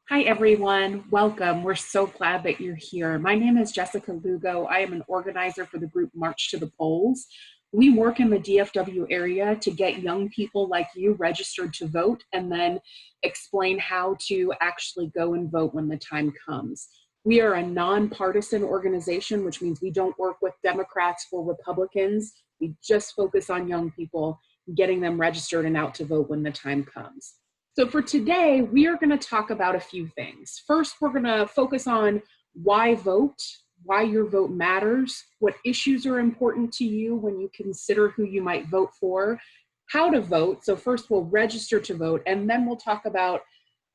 Hi, everyone. Welcome. We're so glad that you're here. My name is Jessica Lugo. I am an organizer for the group March to the Polls. We work in the DFW area to get young people like you registered to vote and then explain how to actually go and vote when the time comes. We are a nonpartisan organization, which means we don't work with Democrats or Republicans. We just focus on young people, getting them registered and out to vote when the time comes. So for today, we are going to talk about a few things. First, we're going to focus on why vote, why your vote matters, what issues are important to you when you consider who you might vote for, how to vote. So first we'll register to vote, and then we'll talk about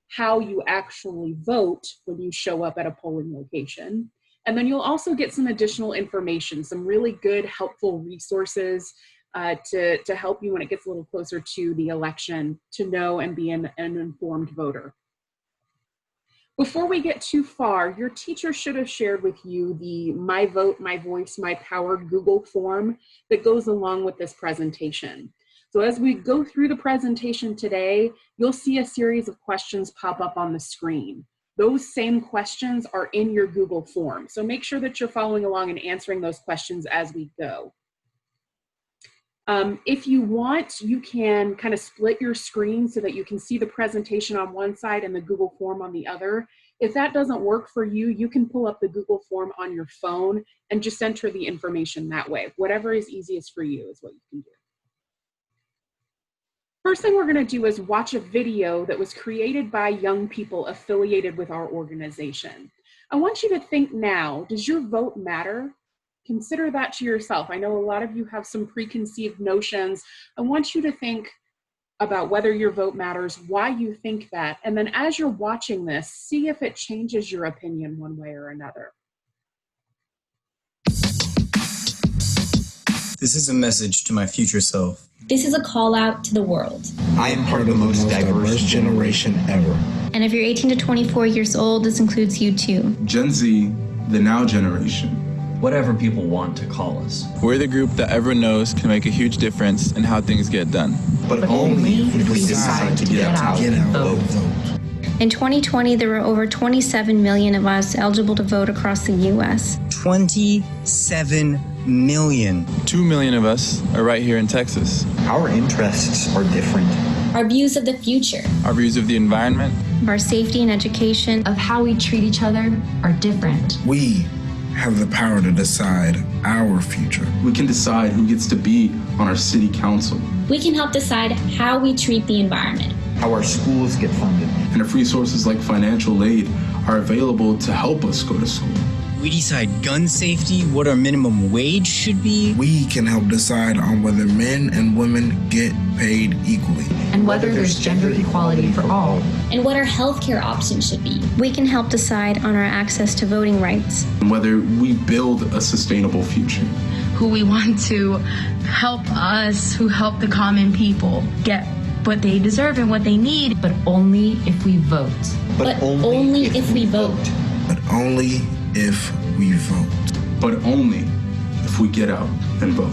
how you actually vote when you show up at a polling location. And then you'll also get some additional information, some really good, helpful resources to help you when it gets a little closer to the election to know and be an informed voter. Before we get too far, your teacher should have shared with you the My Vote, My Voice, My Power Google form that goes along with this presentation. So as we go through the presentation today, you'll see a series of questions pop up on the screen. Those same questions are in your Google form. So make sure that you're following along and answering those questions as we go. If you want, you can kind of split your screen so that you can see the presentation on one side and the Google form on the other. If that doesn't work for you, you can pull up the Google form on your phone and just enter the information that way. Whatever is easiest for you is what you can do. First thing we're going to do is watch a video that was created by young people affiliated with our organization. I want you to think now, does your vote matter? Consider that to yourself. I know a lot of you have some preconceived notions. I want you to think about whether your vote matters, why you think that, and then as you're watching this, see if it changes your opinion one way or another. This is a message to my future self. This is a call out to the world. I am part of the most diverse generation ever. And if you're 18 to 24 years old, this includes you too. Gen Z, the now generation. Whatever people want to call us. We're the group that everyone knows can make a huge difference in how things get done. But only if we decide to get out and vote. In 2020, there were over 27 million of us eligible to vote across the U.S. 27 million. 2 million of us are right here in Texas. Our interests are different. Our views of the future, Our views of the environment, of our safety and education, of how we treat each other are different. We have the power to decide our future. We can decide who gets to be on our city council. We can help decide how we treat the environment, How our schools get funded. And if resources like financial aid are available to help us go to school. We decide gun safety, what our minimum wage should be. We can help decide on whether men and women get paid equally. And whether there's gender equality for all. and what our healthcare options should be. We can help decide on our access to voting rights. And whether we build a sustainable future. Who we want to help us, who help the common people get what they deserve and what they need. But only if we vote. But only if we vote. But only if we vote. But only if we get out and vote.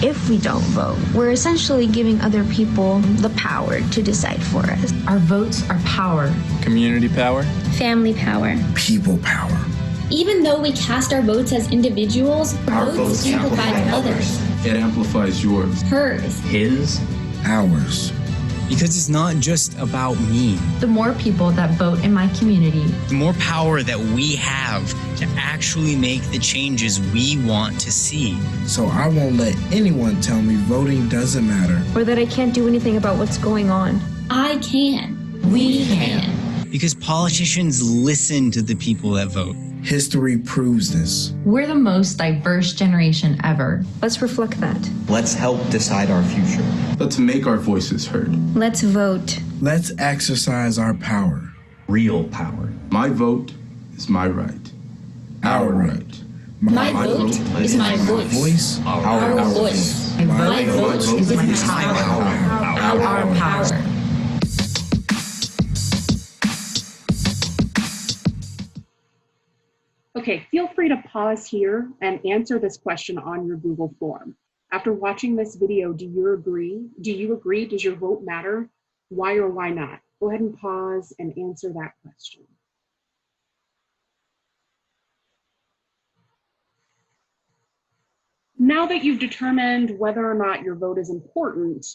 If we don't vote, we're essentially giving other people the power to decide for us. Our votes are power. Community power. Family power. People power. Even though we cast our votes as individuals, Our votes amplify others. It amplifies yours. Hers. His. Ours. Because it's not just about me. The more people that vote in my community, The more power that we have to actually make the changes we want to see. So I won't let anyone tell me voting doesn't matter. Or that I can't do anything about what's going on. I can. We can. Because politicians listen to the people that vote. History proves this. we're the most diverse generation ever. Let's reflect that. Let's help decide our future. Let's make our voices heard. Let's vote. Let's exercise our power. Real power. My vote is my right. Our right. My vote is my voice. Voice. Our voice. My vote is my power. Our power. Okay, feel free to pause here and answer this question on your Google form. After watching this video, do you agree? Does your vote matter? Why or why not? Go ahead and pause and answer that question. Now that you've determined whether or not your vote is important,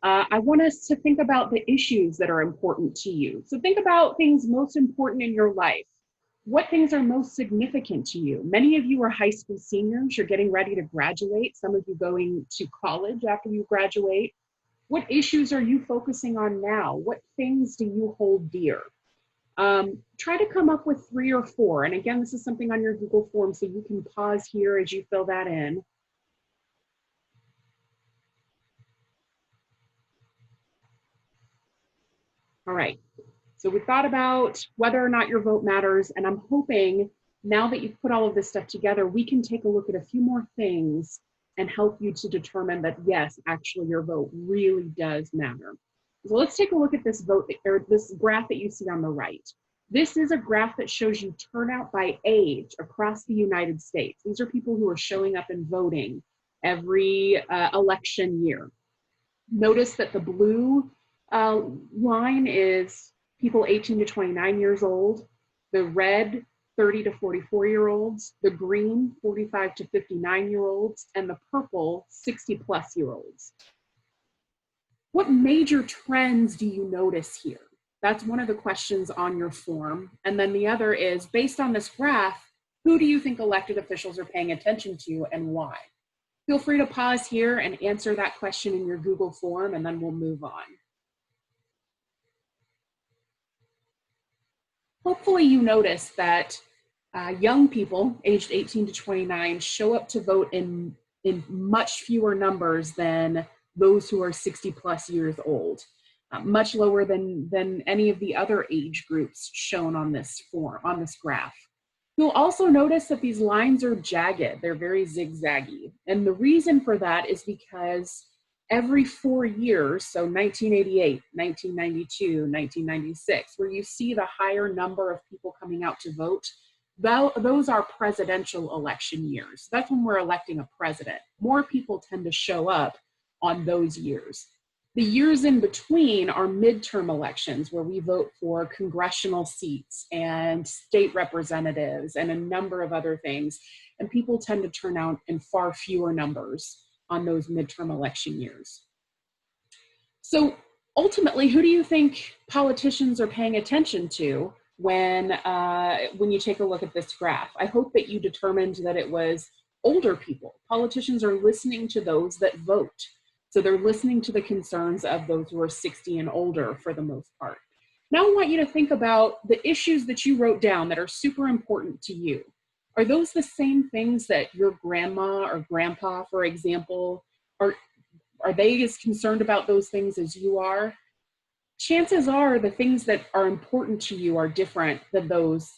I want us to think about the issues that are important to you. So think about things most important in your life. What things are most significant to you? Many of you are high school seniors. You're getting ready to graduate. Some of you going to college after you graduate. What issues are you focusing on now? What things do you hold dear? Try to come up with 3 or 4. And again, this is something on your Google form, so you can pause here as you fill that in. All right, so we thought about whether or not your vote matters, and I'm hoping now that you've put all of this stuff together, we can take a look at a few more things and help you to determine that, yes, actually your vote really does matter. So let's take a look at this vote, or this graph that you see on the right. This is a graph that shows you turnout by age across the United States. These are people who are showing up and voting every election year. Notice that the blue line is people 18 to 29 years old, the red 30 to 44-year-olds, the green 45 to 59-year-olds, and the purple 60-plus-year-olds. What major trends do you notice here? That's one of the questions on your form. And then the other is, based on this graph, who do you think elected officials are paying attention to and why? Feel free to pause here and answer that question in your Google form, and then we'll move on. Hopefully you notice that young people aged 18 to 29 show up to vote in much fewer numbers than those who are 60 plus years old, much lower than any of the other age groups shown on this form, on this graph. You'll also notice that these lines are jagged, they're very zigzaggy. And the reason for that is because every 4 years, so 1988, 1992, 1996, where you see the higher number of people coming out to vote, those are presidential election years. That's when we're electing a president. More people tend to show up on those years. The years in between are midterm elections where we vote for congressional seats and state representatives and a number of other things. And people tend to turn out in far fewer numbers on those midterm election years. So ultimately, who do you think politicians are paying attention to when you take a look at this graph? I hope that you determined that it was older people. Politicians are listening to those that vote. So they're listening to the concerns of those who are 60 and older for the most part. Now I want you to think about the issues that you wrote down that are super important to you. Are those the same things that your grandma or grandpa, for example, are they as concerned about those things as you are? Chances are the things that are important to you are different than those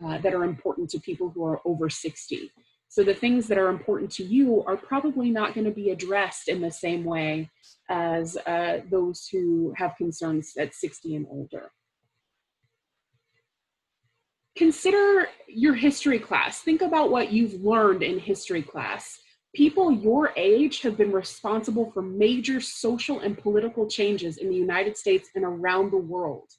that are important to people who are over 60. So the things that are important to you are probably not going to be addressed in the same way as those who have concerns at 60 and older. Consider your history class. Think about what you've learned in history class. People your age have been responsible for major social and political changes in the United States and around the world.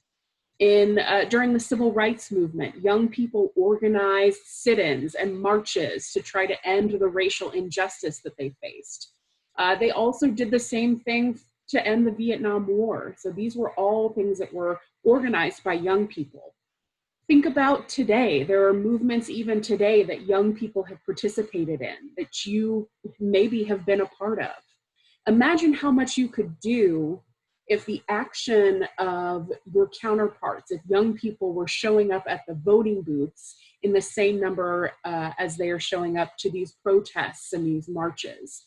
During the Civil Rights Movement, young people organized sit-ins and marches to try to end the racial injustice that they faced. They also did the same thing to end the Vietnam War. So these were all things that were organized by young people. Think about today. There are movements even today that young people have participated in, that you maybe have been a part of. Imagine how much you could do if the action of your counterparts, if young people were showing up at the voting booths in the same number as they are showing up to these protests and these marches.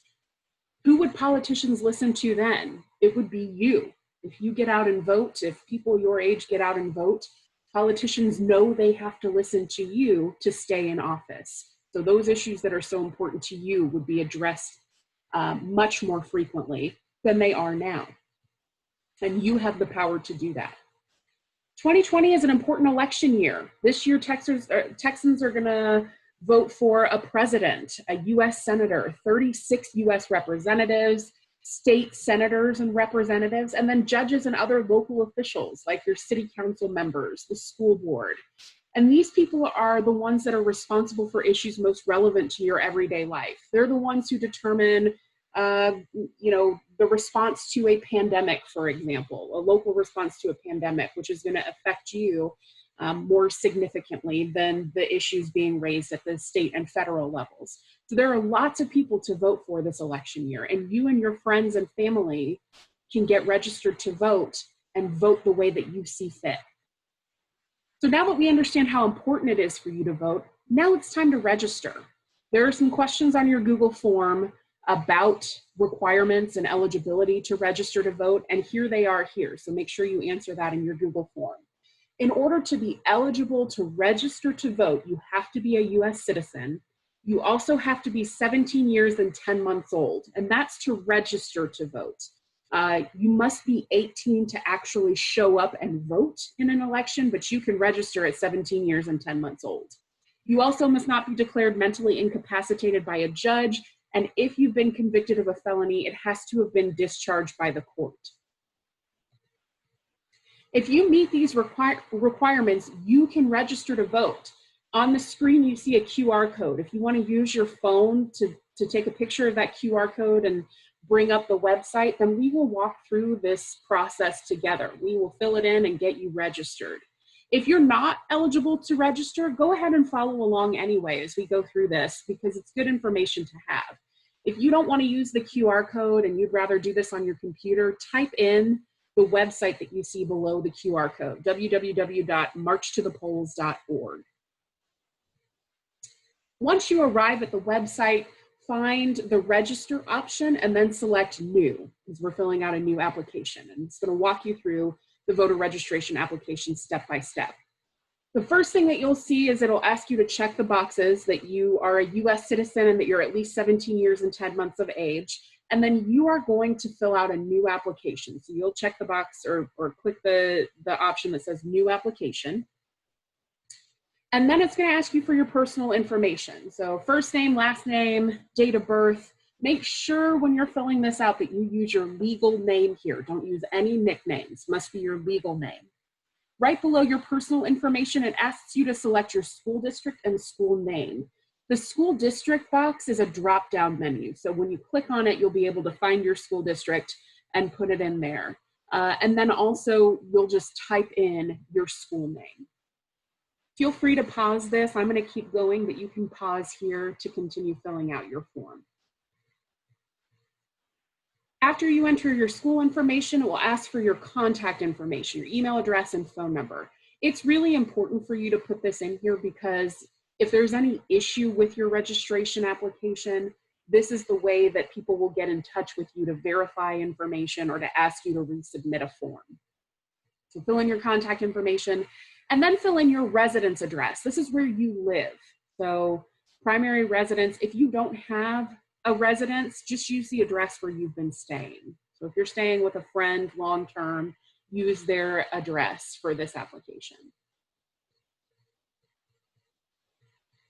Who would politicians listen to then? It would be you. If you get out and vote, if people your age get out and vote, politicians know they have to listen to you to stay in office. So those issues that are so important to you would be addressed much more frequently than they are now. And you have the power to do that. 2020 is an important election year. This year, Texans are going to vote for a president, a U.S. senator, 36 U.S. representatives, state senators and representatives, and then judges and other local officials like your city council members, the school board. And these people are the ones that are responsible for issues most relevant to your everyday life. They're the ones who determine, the response to a pandemic, for example, a local response to a pandemic, which is going to affect you more significantly than the issues being raised at the state and federal levels. So there are lots of people to vote for this election year, and you and your friends and family can get registered to vote and vote the way that you see fit. So now that we understand how important it is for you to vote, now it's time to register. There are some questions on your Google form about requirements and eligibility to register to vote, and here they are here. So make sure you answer that in your Google form. In order to be eligible to register to vote, you have to be a US citizen. You also have to be 17 years and 10 months old, and that's to register to vote. You must be 18 to actually show up and vote in an election, but you can register at 17 years and 10 months old. You also must not be declared mentally incapacitated by a judge, and if you've been convicted of a felony, it has to have been discharged by the court. If you meet these requirements, you can register to vote. On the screen, you see a QR code. If you want to use your phone to take a picture of that QR code and bring up the website, then we will walk through this process together. We will fill it in and get you registered. If you're not eligible to register, go ahead and follow along anyway as we go through this, because it's good information to have. If you don't want to use the QR code and you'd rather do this on your computer, type in the website that you see below the QR code, www.marchtothepolls.org. Once you arrive at the website, find the register option and then select new, because we're filling out a new application. And it's going to walk you through the voter registration application step by step. The first thing that you'll see is it'll ask you to check the boxes that you are a US citizen and that you're at least 17 years and 10 months of age. And then you are going to fill out a new application. So you'll check the box or click the option that says new application. And then it's going to ask you for your personal information. So first name, last name, date of birth. Make sure when you're filling this out that you use your legal name here. Don't use any nicknames. Must be your legal name. Right below your personal information, it asks you to select your school district and school name. The school district box is a drop-down menu. So when you click on it, you'll be able to find your school district and put it in there. And then also you'll just type in your school name. Feel free to pause this. I'm going to keep going, but you can pause here to continue filling out your form. After you enter your school information, it will ask for your contact information, your email address and phone number. It's really important for you to put this in here because if there's any issue with your registration application, this is the way that people will get in touch with you to verify information or to ask you to resubmit a form. So fill in your contact information and then fill in your residence address. This is where you live. So primary residence, if you don't have a residence, just use the address where you've been staying. So if you're staying with a friend long-term, use their address for this application.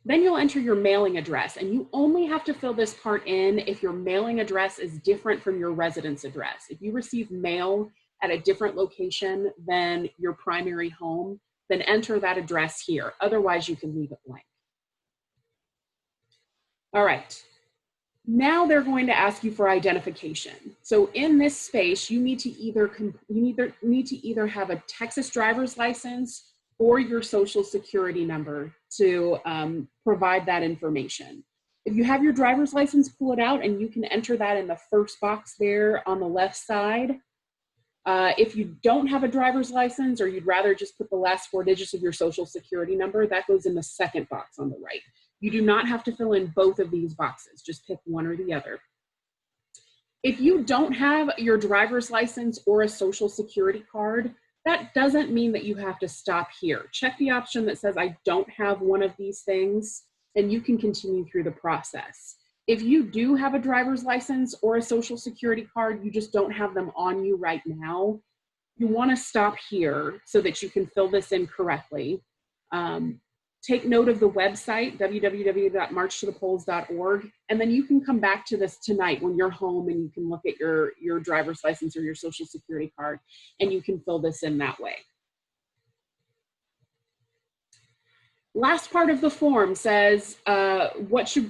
Then you'll enter your mailing address, and you only have to fill this part in if your mailing address is different from your residence address. If you receive mail at a different location than your primary home, then enter that address here. Otherwise, you can leave it blank. All right. Now they're going to ask you for identification. So in this space, you need to either have a Texas driver's license or your social security number to provide that information. If you have your driver's license, pull it out and you can enter that in the first box there on the left side. If you don't have a driver's license or you'd rather just put the last 4 digits of your social security number, that goes in the second box on the right. You do not have to fill in both of these boxes, just pick one or the other. If you don't have your driver's license or a social security card, that doesn't mean that you have to stop here. Check the option that says, I don't have one of these things, and you can continue through the process. If you do have a driver's license or a social security card, you just don't have them on you right now, you want to stop here so that you can fill this in correctly. take note of the website, www.marchtothepolls.org, and then you can come back to this tonight when you're home and you can look at your driver's license or your social security card, and you can fill this in that way. Last part of the form says, it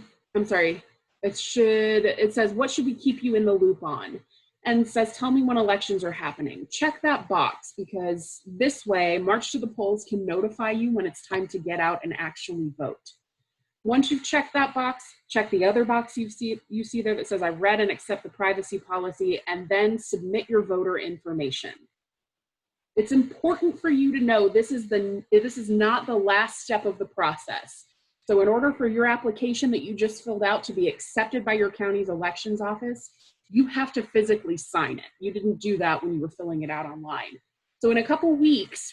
says, what should we keep you in the loop on? And says, tell me when elections are happening. Check that box, because this way, March to the Polls can notify you when it's time to get out and actually vote. Once you've checked that box, check the other box you see there that says, I read and accept the privacy policy, and then submit your voter information. It's important for you to know this is not the last step of the process. So in order for your application that you just filled out to be accepted by your county's elections office, you have to physically sign it. You didn't do that when you were filling it out online. So within a couple weeks,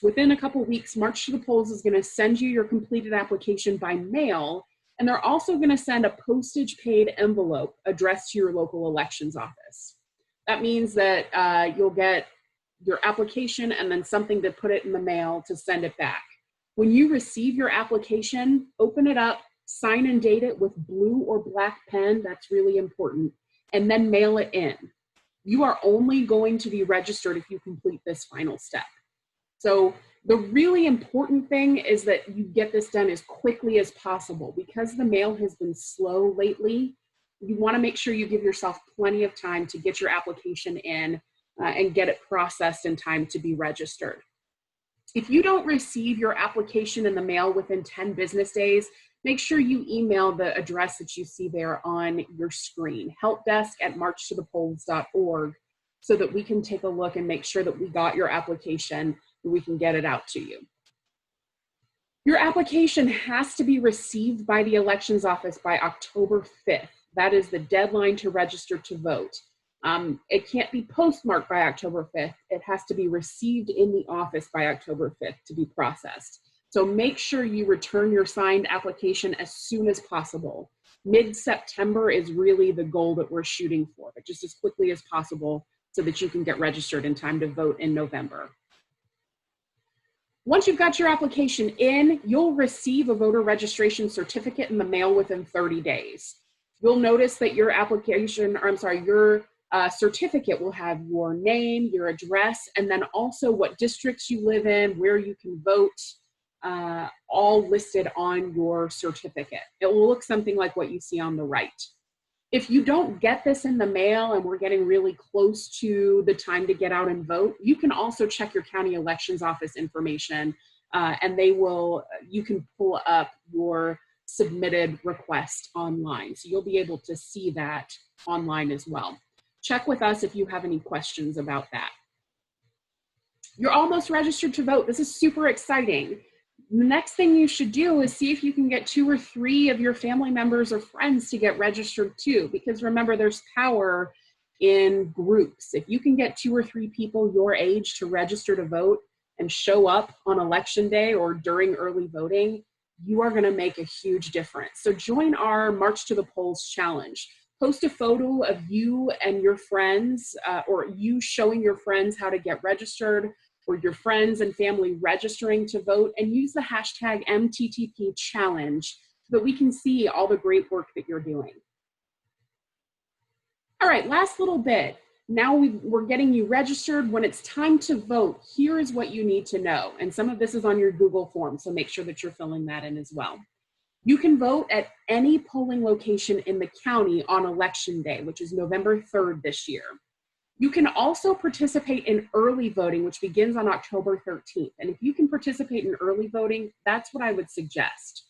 March to the Polls is going to send you your completed application by mail, and they're also going to send a postage paid envelope addressed to your local elections office. That means that you'll get your application and then something to put it in the mail to send it back. When you receive your application, open it up, sign and date it with blue or black pen, that's really important, and then mail it in. You are only going to be registered if you complete this final step. So the really important thing is that you get this done as quickly as possible. Because the mail has been slow lately, you want to make sure you give yourself plenty of time to get your application in and get it processed in time to be registered. If you don't receive your application in the mail within 10 business days, make sure you email the address that you see there on your screen, helpdesk@marchtothepolls.org, so that we can take a look and make sure that we got your application and we can get it out to you. Your application has to be received by the elections office by October 5th. That is the deadline to register to vote. It can't be postmarked by October 5th. It has to be received in the office by October 5th to be processed. So make sure you return your signed application as soon as possible. Mid-September is really the goal that we're shooting for, but just as quickly as possible so that you can get registered in time to vote in November. Once you've got your application in, you'll receive a voter registration certificate in the mail within 30 days. You'll notice that your certificate will have your name, your address, and then also what districts you live in, where you can vote, all listed on your certificate. It will look something like what you see on the right. If you don't get this in the mail and we're getting really close to the time to get out and vote, you can also check your county elections office information, and you can pull up your submitted request online. So you'll be able to see that online as well. Check with us if you have any questions about that. You're almost registered to vote. This is super exciting. The next thing you should do is see if you can get 2 or 3 of your family members or friends to get registered too, because remember, there's power in groups. If you can get 2 or 3 people your age to register to vote and show up on election day or during early voting, you are going to make a huge difference. So join our March to the Polls challenge. Post a photo of you and your friends, or you showing your friends how to get registered, or your friends and family registering to vote, and use the hashtag MTTP challenge so that we can see all the great work that you're doing. All right, last little bit. Now we're getting you registered. When it's time to vote, here is what you need to know. And some of this is on your Google form, so make sure that you're filling that in as well. You can vote at any polling location in the county on election day, which is November 3rd this year. You can also participate in early voting, which begins on October 13th. And if you can participate in early voting, that's what I would suggest.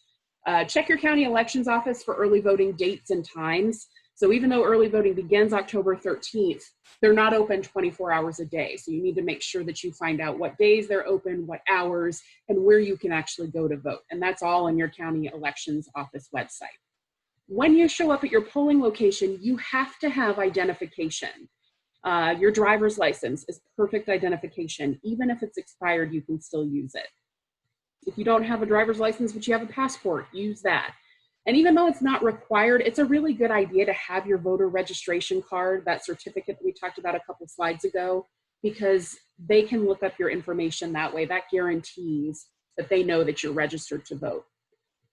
Check your county elections office for early voting dates and times. So even though early voting begins October 13th, they're not open 24 hours a day. So you need to make sure that you find out what days they're open, what hours, and where you can actually go to vote. And that's all on your county elections office website. When you show up at your polling location, you have to have identification. Your driver's license is perfect identification. Even if it's expired, you can still use it. If you don't have a driver's license, but you have a passport, use that. And even though it's not required, it's a really good idea to have your voter registration card, that certificate that we talked about a couple slides ago, because they can look up your information that way. That guarantees that they know that you're registered to vote.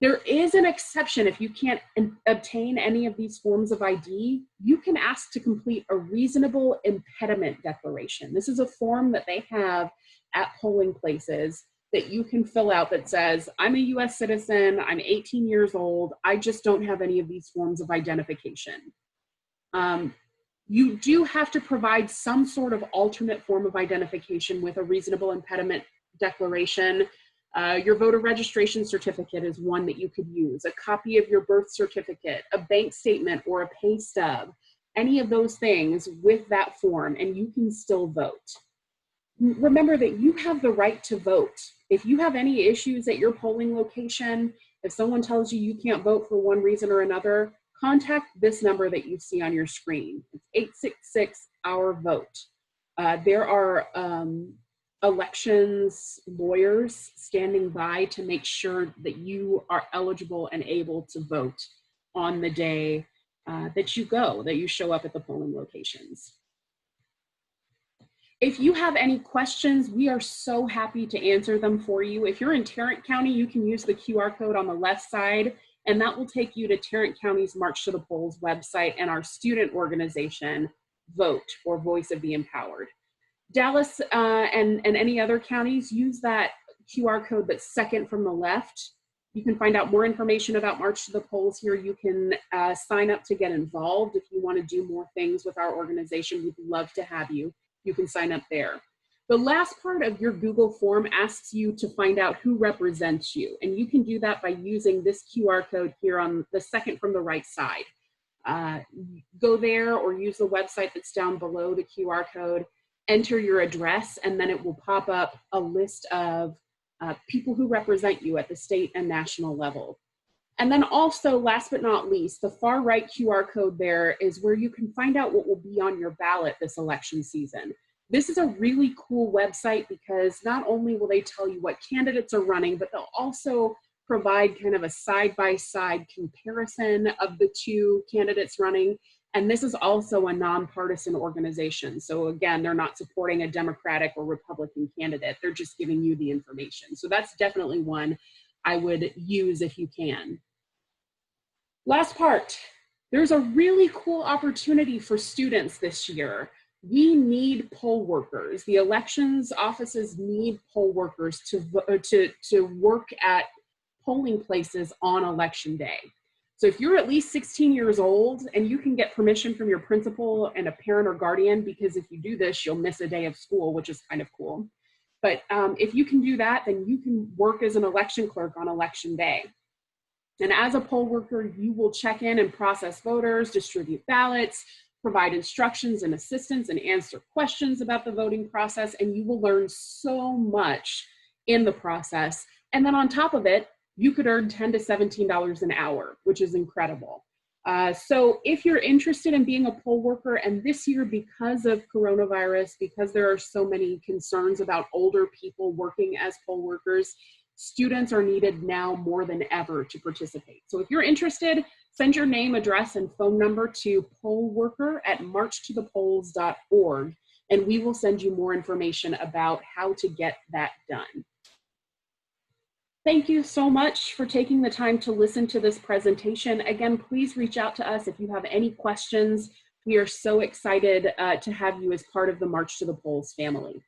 There is an exception. If you can't obtain any of these forms of ID, you can ask to complete a reasonable impediment declaration. This is a form that they have at polling places that you can fill out that says, I'm a US citizen, I'm 18 years old, I just don't have any of these forms of identification. You do have to provide some sort of alternate form of identification with a reasonable impediment declaration. Your voter registration certificate is one that you could use, a copy of your birth certificate, a bank statement or a pay stub, any of those things with that form, and you can still vote. Remember that you have the right to vote. If you have any issues at your polling location, if someone tells you you can't vote for one reason or another, contact this number that you see on your screen. It's 866-OUR-VOTE. There are elections lawyers standing by to make sure that you are eligible and able to vote on the day that you show up at the polling locations. If you have any questions, we are so happy to answer them for you. If you're in Tarrant County, you can use the QR code on the left side, and that will take you to Tarrant County's March to the Polls website and our student organization, VOTE, or Voice of the Empowered. Dallas and any other counties, use that QR code that's second from the left. You can find out more information about March to the Polls here. You can sign up to get involved. If you want to do more things with our organization, we'd love to have you. You can sign up there. The last part of your Google form asks you to find out who represents you, and you can do that by using this QR code here on the second from the right side. Go there or use the website that's down below the QR code, enter your address, and then it will pop up a list of people who represent you at the state and national level. And then also, last but not least, the far right QR code there is where you can find out what will be on your ballot this election season. This is a really cool website because not only will they tell you what candidates are running, but they'll also provide kind of a side-by-side comparison of the two candidates running. And this is also a nonpartisan organization. So again, they're not supporting a Democratic or Republican candidate. They're just giving you the information. So that's definitely one I would use if you can. Last part, there's a really cool opportunity for students this year. We need poll workers. The elections offices need poll workers to work at polling places on election day. So if you're at least 16 years old and you can get permission from your principal and a parent or guardian, because if you do this, you'll miss a day of school, which is kind of cool. But if you can do that, then you can work as an election clerk on election day. And as a poll worker, you will check in and process voters, distribute ballots, provide instructions and assistance, and answer questions about the voting process. And you will learn so much in the process. And then on top of it, you could earn $10 to $17 an hour, which is incredible. So if you're interested in being a poll worker, and this year, because of coronavirus, because there are so many concerns about older people working as poll workers, students are needed now more than ever to participate. So if you're interested, send your name, address, and phone number to pollworker@marchtothepolls.org, and we will send you more information about how to get that done. Thank you so much for taking the time to listen to this presentation. Again, please reach out to us if you have any questions. We are so excited to have you as part of the March to the Polls family.